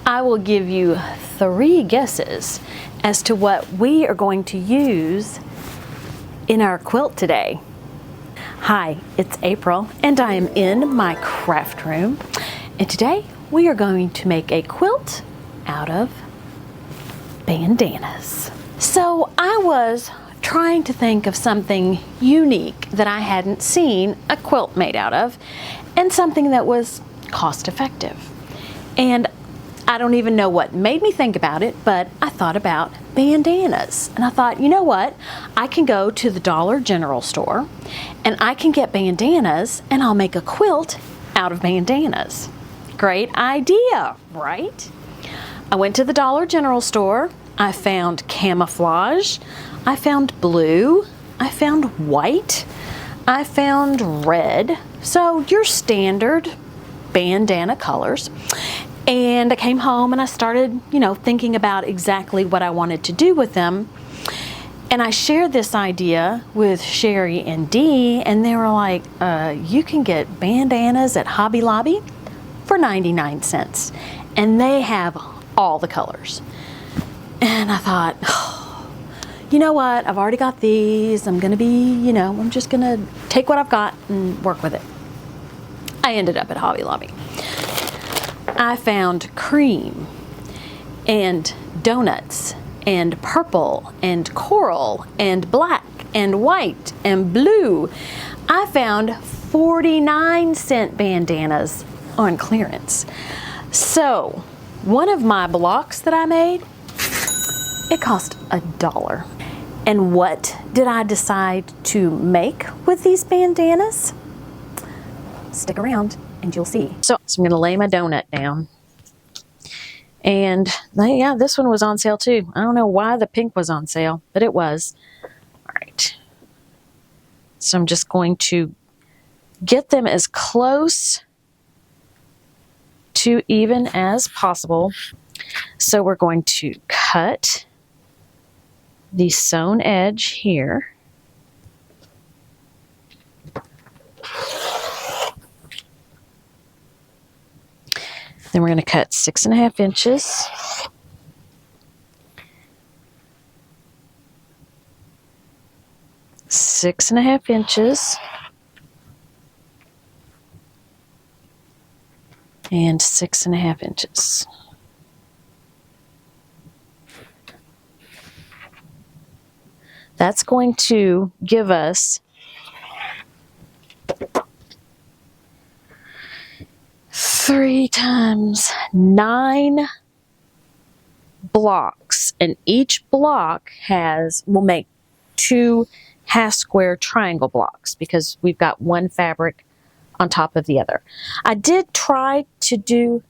I will give you 3 guesses as to what we are going to use in our quilt today. Hi, it's April and I am in my craft room, and today we are going to make a quilt out of bandanas. So I was trying to think of something unique that I hadn't seen a quilt made out of, and something that was cost effective. And I don't even know what made me think about it, but I thought about bandanas. And I thought, you know what? I can go to the Dollar General store and I can get bandanas and I'll make a quilt out of bandanas. Great idea, right? I went to the Dollar General store. I found camouflage. I found blue. I found white. I found red. So your standard bandana colors. And I came home and I started, thinking about exactly what I wanted to do with them. And I shared this idea with Sherry and Dee, and they were like, you can get bandanas at Hobby Lobby for 99 cents. And they have all the colors. And I thought, you know what? I've already got these. I'm going to be, I'm just going to take what I've got and work with it. I ended up at Hobby Lobby. I found cream and donuts and purple and coral and black and white and blue. I found 49-cent bandanas on clearance. So one of my blocks that I made, it cost $1. And what did I decide to make with these bandanas? Stick around and you'll see. So I'm going to lay my donut down. And yeah, this one was on sale too. I don't know why the pink was on sale, but it was. All right. So I'm just going to get them as close to even as possible. So we're going to cut the sewn edge here. Then we're going to cut 6.5 inches. Six and a half inches. And 6.5 inches. That's going to give us 3 times 9 blocks, and each block will make 2 half square triangle blocks because we've got one fabric on top of the other. I did try to do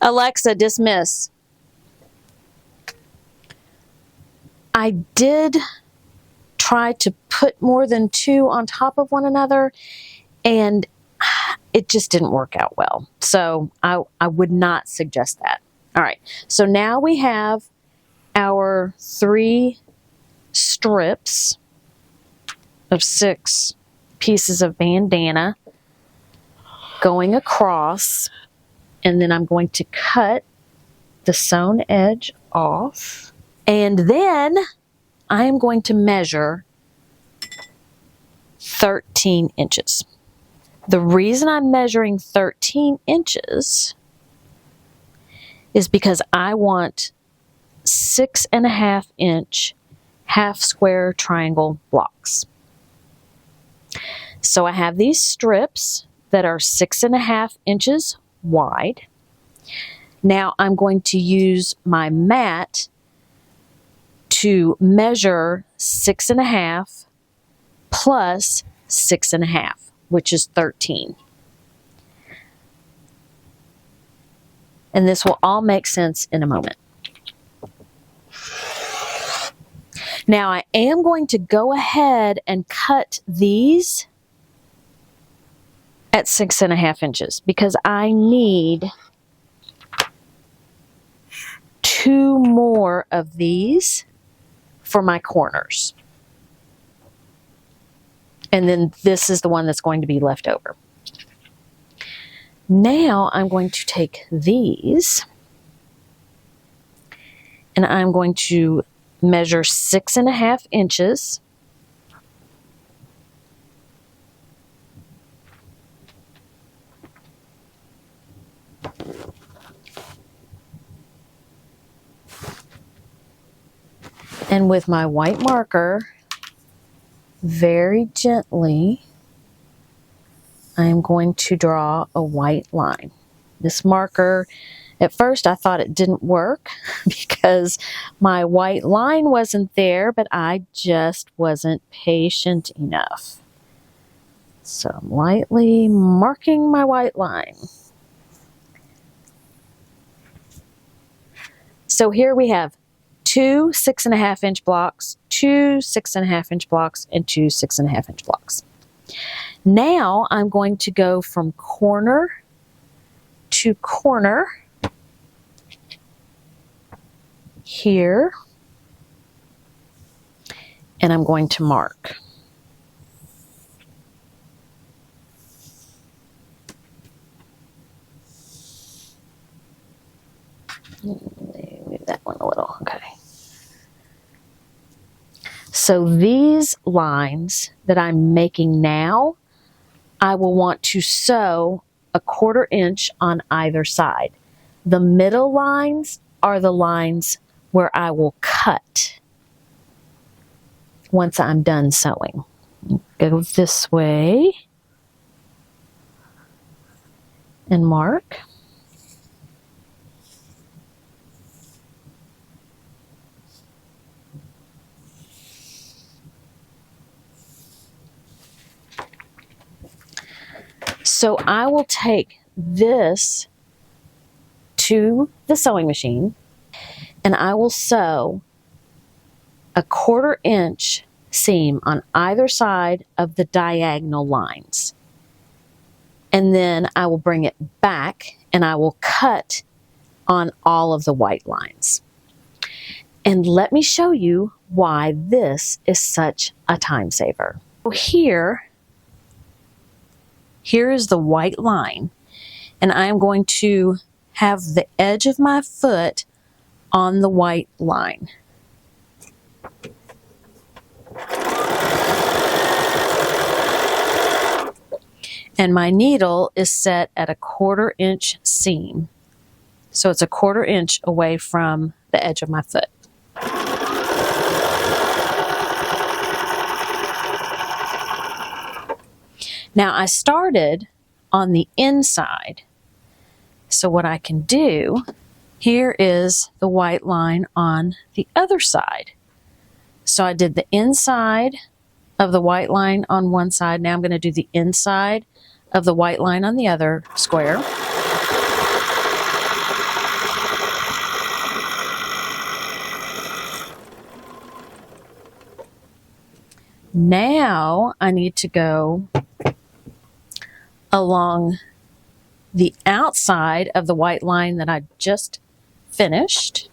Alexa, dismiss. I did try to put more than 2 on top of one another, and it just didn't work out well. So I would not suggest that. All right, so now we have our 3 strips of 6 pieces of bandana going across, and then I'm going to cut the sewn edge off, and then I am going to measure 13 inches. The reason I'm measuring 13 inches is because I want 6.5 inch half square triangle blocks. So I have these strips that are 6.5 inches wide. Now I'm going to use my mat to measure 6.5 plus 6.5, which is 13. And this will all make sense in a moment. Now I am going to go ahead and cut these at 6.5 inches because I need 2 more of these for my corners. And then this is the one that's going to be left over. Now I'm going to take these and I'm going to measure 6.5 inches. And with my white marker, very gently, I'm going to draw a white line. This marker, at first I thought it didn't work because my white line wasn't there, but I just wasn't patient enough. So I'm lightly marking my white line. So here we have 2 6.5 inch blocks, 2 6.5 inch blocks, and 2 6.5 inch blocks. Now I'm going to go from corner to corner here, and I'm going to mark. Move that one a little, okay. So these lines that I'm making now, I will want to sew 1/4 inch on either side. The middle lines are the lines where I will cut once I'm done sewing. Go this way and mark. So I will take this to the sewing machine and I will sew 1/4 inch seam on either side of the diagonal lines. And then I will bring it back and I will cut on all of the white lines. And let me show you why this is such a time saver. So here is the white line, and I'm going to have the edge of my foot on the white line. And my needle is set at 1/4 inch seam. So it's 1/4 inch away from the edge of my foot. Now I started on the inside. So what I can do, here is the white line on the other side. So I did the inside of the white line on one side. Now I'm going to do the inside of the white line on the other square. Now I need to go along the outside of the white line that I just finished.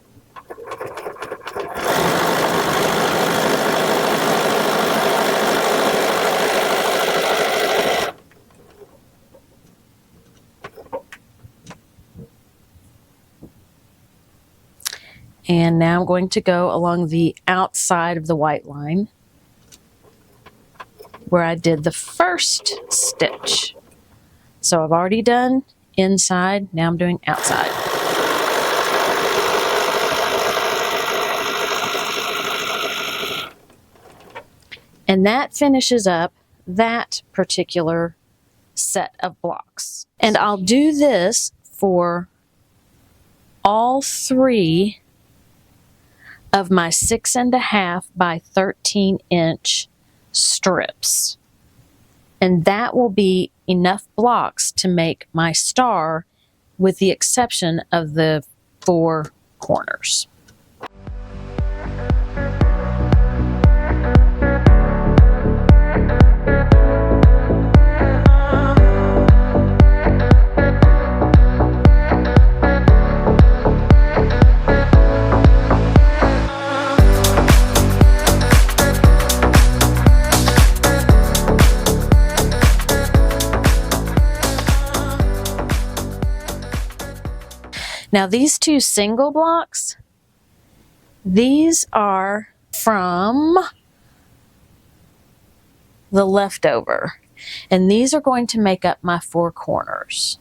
And now I'm going to go along the outside of the white line where I did the first stitch. So I've already done inside, now I'm doing outside. And that finishes up that particular set of blocks. And I'll do this for all 3 of my 6.5 by 13 inch strips. And that will be enough blocks to make my star, with the exception of the 4 corners. Now these two single blocks, these are from the leftover, and these are going to make up my 4 corners.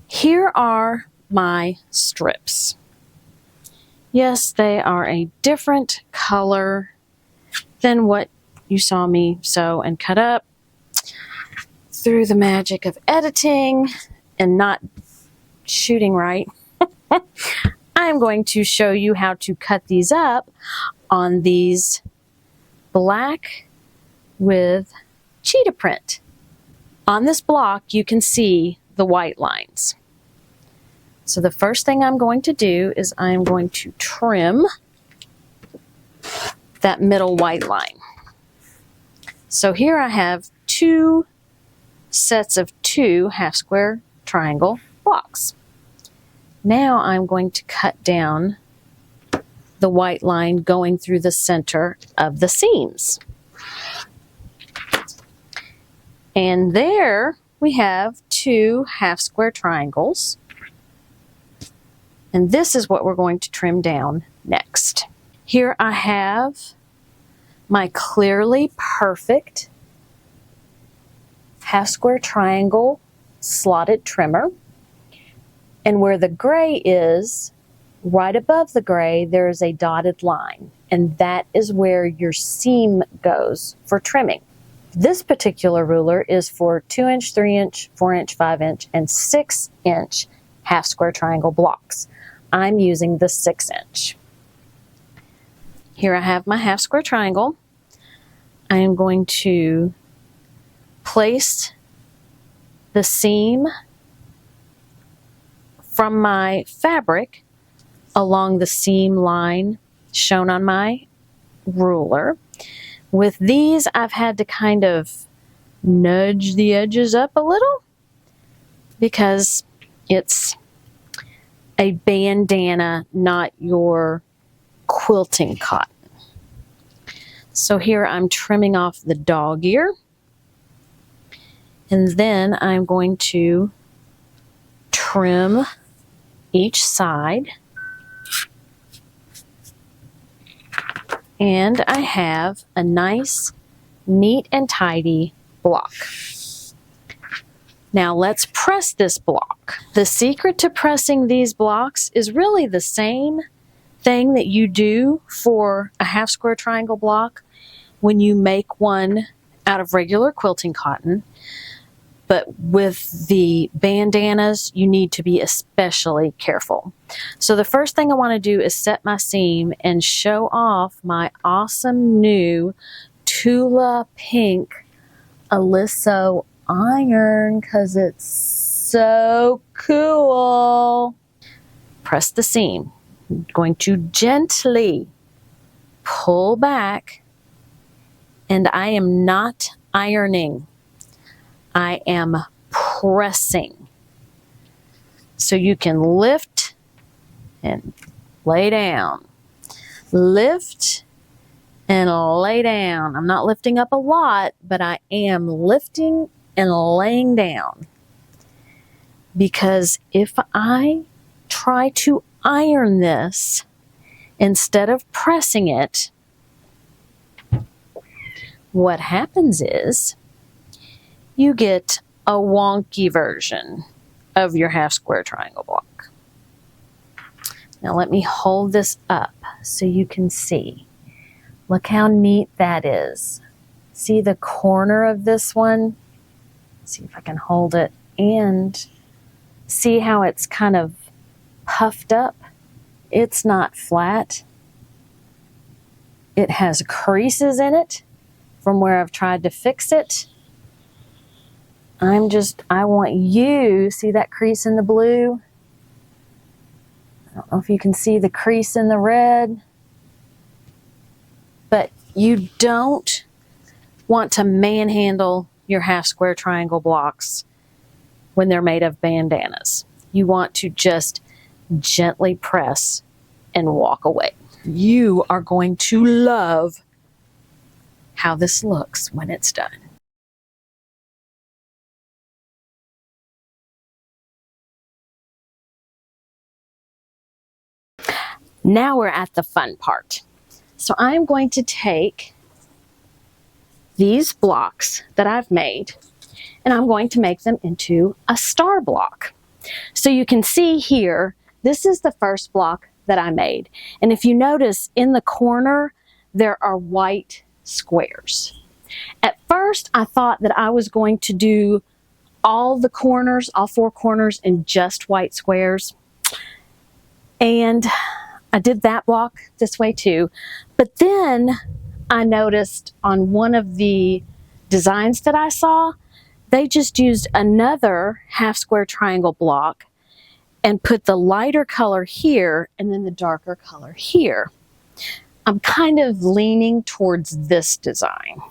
Here are my strips. Yes, they are a different color than what you saw me sew and cut up. Through the magic of editing and not shooting right, I'm going to show you how to cut these up on these black with cheetah print. On this block, you can see the white lines. So the first thing I'm going to do is I'm going to trim that middle white line. So here I have 2 sets of 2 half square triangle blocks. Now I'm going to cut down the white line going through the center of the seams. And there we have 2 half square triangles. And this is what we're going to trim down next. Here I have my clearly perfect half square triangle slotted trimmer. And where the gray is, right above the gray, there is a dotted line. And that is where your seam goes for trimming. This particular ruler is for 2-inch, 3-inch, 4-inch, 5-inch, and 6-inch half square triangle blocks. I'm using the 6-inch. Here I have my half square triangle. I am going to place the seam from my fabric along the seam line shown on my ruler. With these, I've had to kind of nudge the edges up a little because it's a bandana, not your quilting cotton. So here I'm trimming off the dog ear, and then I'm going to trim each side, and I have a nice, neat and tidy block. Now let's press this block. The secret to pressing these blocks is really the same thing that you do for a half square triangle block when you make one out of regular quilting cotton. But with the bandanas, you need to be especially careful. So the first thing I want to do is set my seam and show off my awesome new Tula Pink Aliso iron because it's so cool. Press the seam. I'm going to gently pull back, and I am not ironing. I am pressing. So you can lift and lay down. Lift and lay down. I'm not lifting up a lot, but I am lifting and laying down. Because if I try to iron this instead of pressing it, what happens is you get a wonky version of your half square triangle block. Now let me hold this up so you can see. Look how neat that is. See the corner of this one? See if I can hold it, and see how it's kind of puffed up? It's not flat. It has creases in it from where I've tried to fix it. I want you, see that crease in the blue? I don't know if you can see the crease in the red. but you don't want to manhandle your half square triangle blocks when they're made of bandanas. You want to just gently press and walk away. You are going to love how this looks when it's done. Now we're at the fun part. So I'm going to take these blocks that I've made and I'm going to make them into a star block. So you can see here, this is the first block that I made. And if you notice in the corner, there are white squares. At first, I thought that I was going to do all the corners, all 4 corners in just white squares. And I did that block this way too. But then I noticed on one of the designs that I saw, they just used another half square triangle block and put the lighter color here and then the darker color here. I'm kind of leaning towards this design.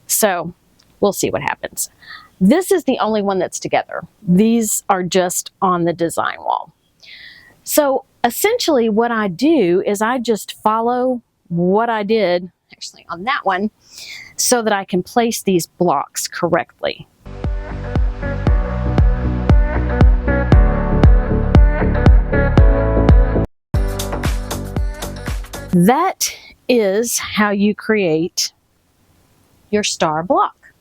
So we'll see what happens. This is the only one that's together. These are just on the design wall. So essentially what I do is I just follow what I did actually on that one so that I can place these blocks correctly. That is how you create your star block.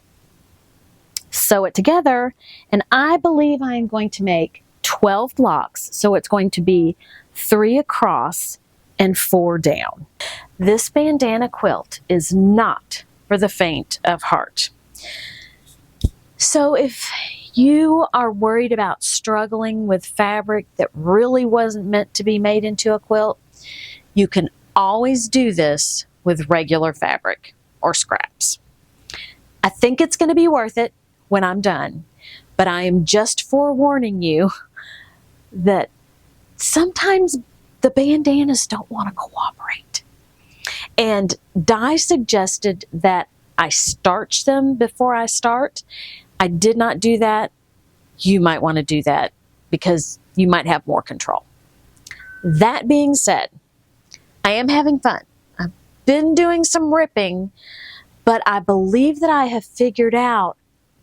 Sew it together, and I believe I am going to make 12 blocks, so it's going to be 3 across and 4 down. This bandana quilt is not for the faint of heart. So if you are worried about struggling with fabric that really wasn't meant to be made into a quilt, you can always do this with regular fabric or scraps. I think it's going to be worth it when I'm done, but I am just forewarning you that sometimes the bandanas don't want to cooperate. And Di suggested that I starch them before I start. I did not do that. You might want to do that because you might have more control. That being said, I am having fun. I've been doing some ripping, but I believe that I have figured out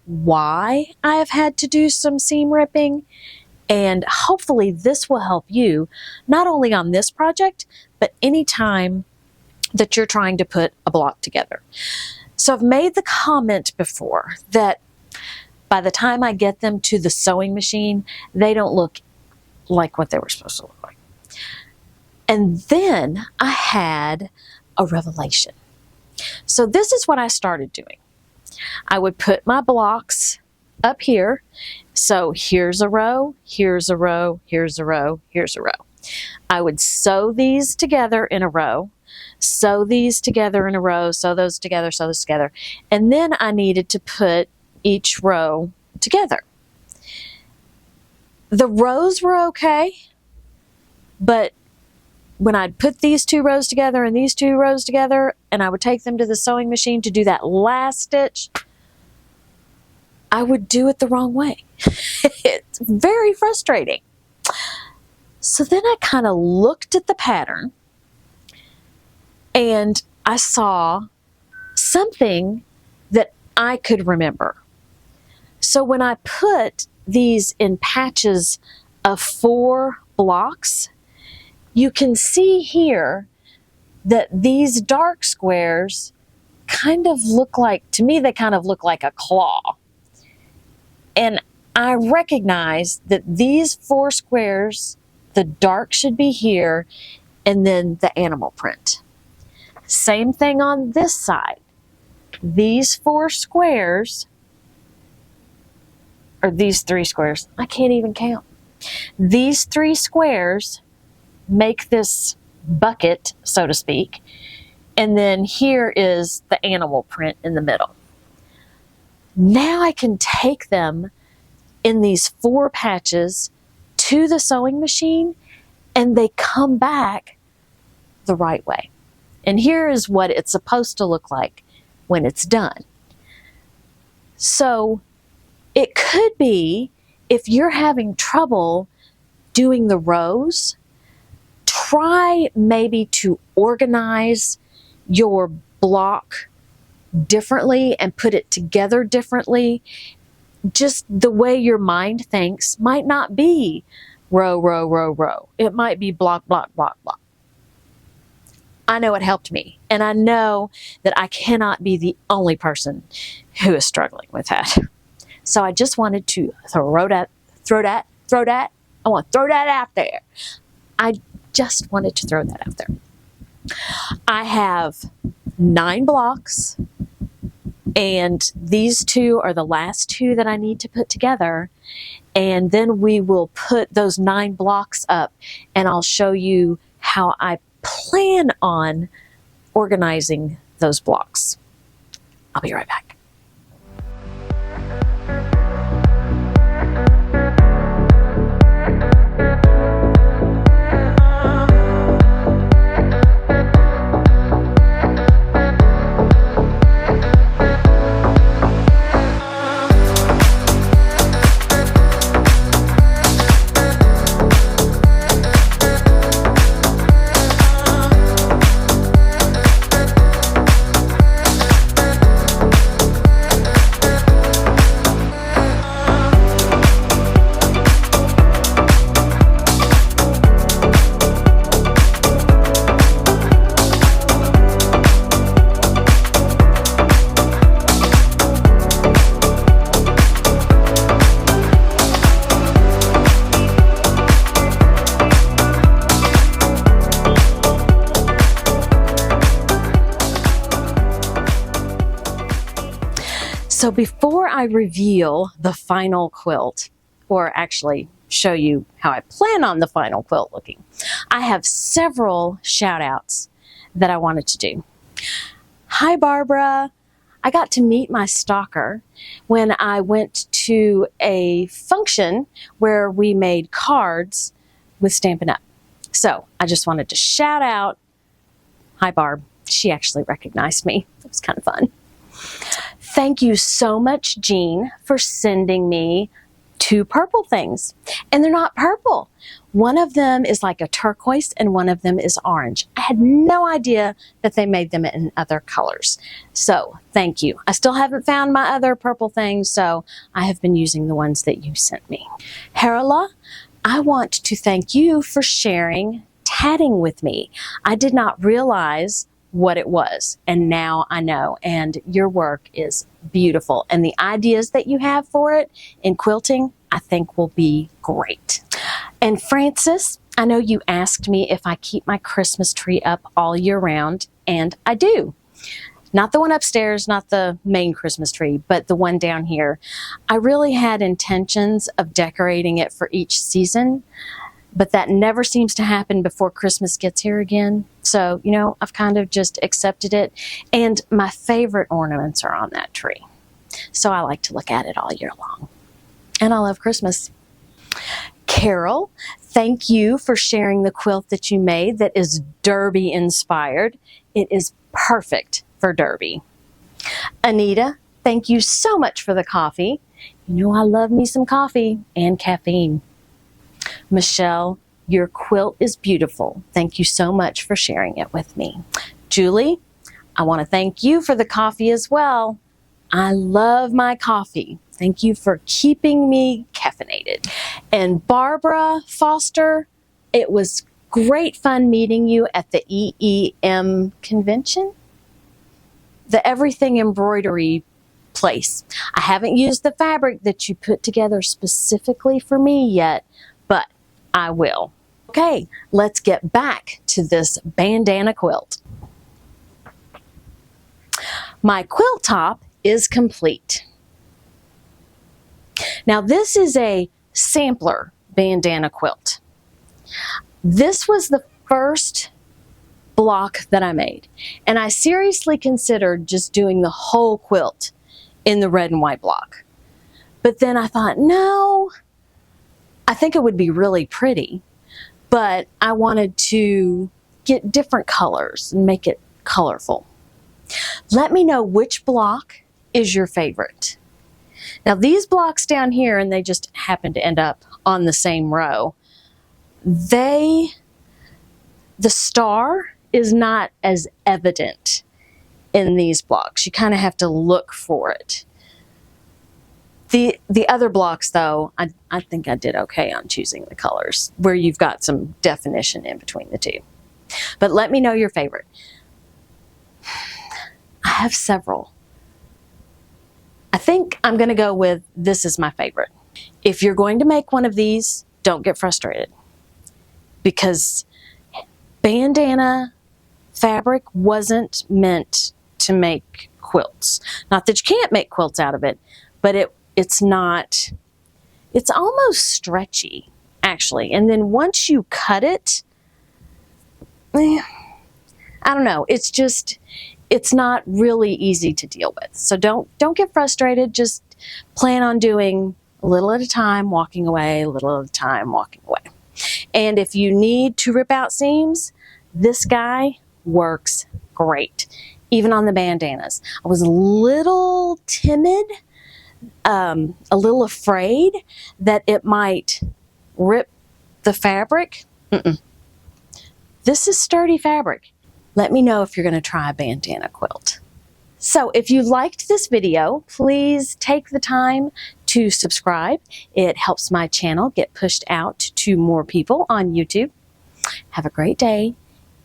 why I have had to do some seam ripping, and hopefully this will help you not only on this project, but any time that you're trying to put a block together. So I've made the comment before that by the time I get them to the sewing machine, they don't look like what they were supposed to look like. And then I had a revelation. So this is what I started doing. I would put my blocks up here. So here's a row, here's a row, here's a row, here's a row. I would sew these together in a row, sew these together in a row, sew those together, sew those together. And then I needed to put each row together. The rows were okay, but when I'd put these 2 rows together and these 2 rows together, and I would take them to the sewing machine to do that last stitch, I would do it the wrong way. It's very frustrating. So then I kind of looked at the pattern and I saw something that I could remember. So when I put these in patches of 4 blocks, you can see here that these dark squares kind of look like, to me, they kind of look like a claw. And I recognize that these 4 squares, the dark should be here, and then the animal print. Same thing on this side. These 4 squares, or these 3 squares, I can't even count. These 3 squares make this bucket, so to speak, and then here is the animal print in the middle. Now I can take them in these 4 patches to the sewing machine and they come back the right way. And here is what it's supposed to look like when it's done. So it could be, if you're having trouble doing the rows, try maybe to organize your block differently and put it together differently. Just the way your mind thinks might not be row, row, row, row. It might be block, block, block, block. I know it helped me, and I know that I cannot be the only person who is struggling with that. So I just wanted to throw that out there. I just wanted to throw that out there. I have 9 blocks, and these 2 are the last 2 that I need to put together. And then we will put those 9 blocks up, and I'll show you how I plan on organizing those blocks. I'll be right back. So before I reveal the final quilt, or actually show you how I plan on the final quilt looking, I have several shout outs that I wanted to do. Hi, Barbara. I got to meet my stalker when I went to a function where we made cards with Stampin' Up. So I just wanted to shout out, hi, Barb. She actually recognized me. It was kind of fun. Thank you so much, Jean, for sending me 2 purple things. And they're not purple. One of them is like a turquoise and one of them is orange. I had no idea that they made them in other colors. So thank you. I still haven't found my other purple things, so I have been using the ones that you sent me. Harala, I want to thank you for sharing tatting with me. I did not realize what it was, and now I know, and your work is beautiful, and the ideas that you have for it in quilting I think will be great. And Francis, I know you asked me if I keep my Christmas tree up all year round, and I do. Not the one upstairs, not the main Christmas tree, but the one down here. I really had intentions of decorating it for each season, but that never seems to happen before Christmas gets here again. So, you know, I've kind of just accepted it. And my favorite ornaments are on that tree. So I like to look at it all year long. And I love Christmas. Carol, thank you for sharing the quilt that you made that is Derby inspired. It is perfect for Derby. Anita, thank you so much for the coffee. You know I love me some coffee and caffeine. Michelle, your quilt is beautiful. Thank you so much for sharing it with me. Julie, I want to thank you for the coffee as well. I love my coffee. Thank you for keeping me caffeinated. And Barbara Foster, it was great fun meeting you at the EEM convention, the Everything Embroidery place. I haven't used the fabric that you put together specifically for me yet, but I will. Okay, let's get back to this bandana quilt. My quilt top is complete. Now this is a sampler bandana quilt. This was the first block that I made, and I seriously considered just doing the whole quilt in the red and white block. But then I thought, no, I think it would be really pretty, but I wanted to get different colors and make it colorful. Let me know which block is your favorite. Now these blocks down here, and they just happen to end up on the same row, the star is not as evident in these blocks. You kind of have to look for it. The other blocks though, I think I did okay on choosing the colors where you've got some definition in between the two. But let me know your favorite. I have several. I think I'm going to go with this is my favorite. If you're going to make one of these, don't get frustrated, because bandana fabric wasn't meant to make quilts. Not that you can't make quilts out of it, but it's almost stretchy actually. And then once you cut it, I don't know, it's not really easy to deal with. So don't get frustrated. Just plan on doing a little at a time, walking away, a little at a time, walking away. And if you need to rip out seams, this guy works great, even on the bandanas. I was a little timid, a little afraid that it might rip the fabric. This is sturdy fabric. Let me know if you're going to try a bandana quilt. So if you liked this video, please take the time to subscribe. It helps my channel get pushed out to more people on YouTube. Have a great day,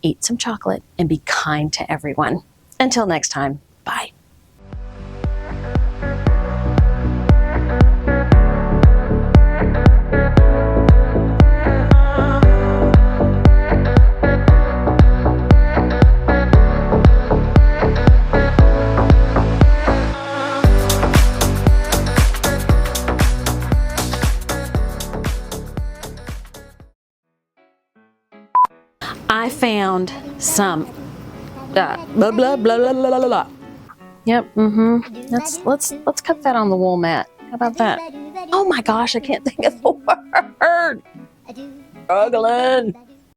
eat some chocolate, and be kind to everyone. Until next time, bye. I found some blah blah blah blah blah blah blah. Yep, let's cut that on the wool mat. How about that? Oh my gosh, I can't think of the word. Struggling.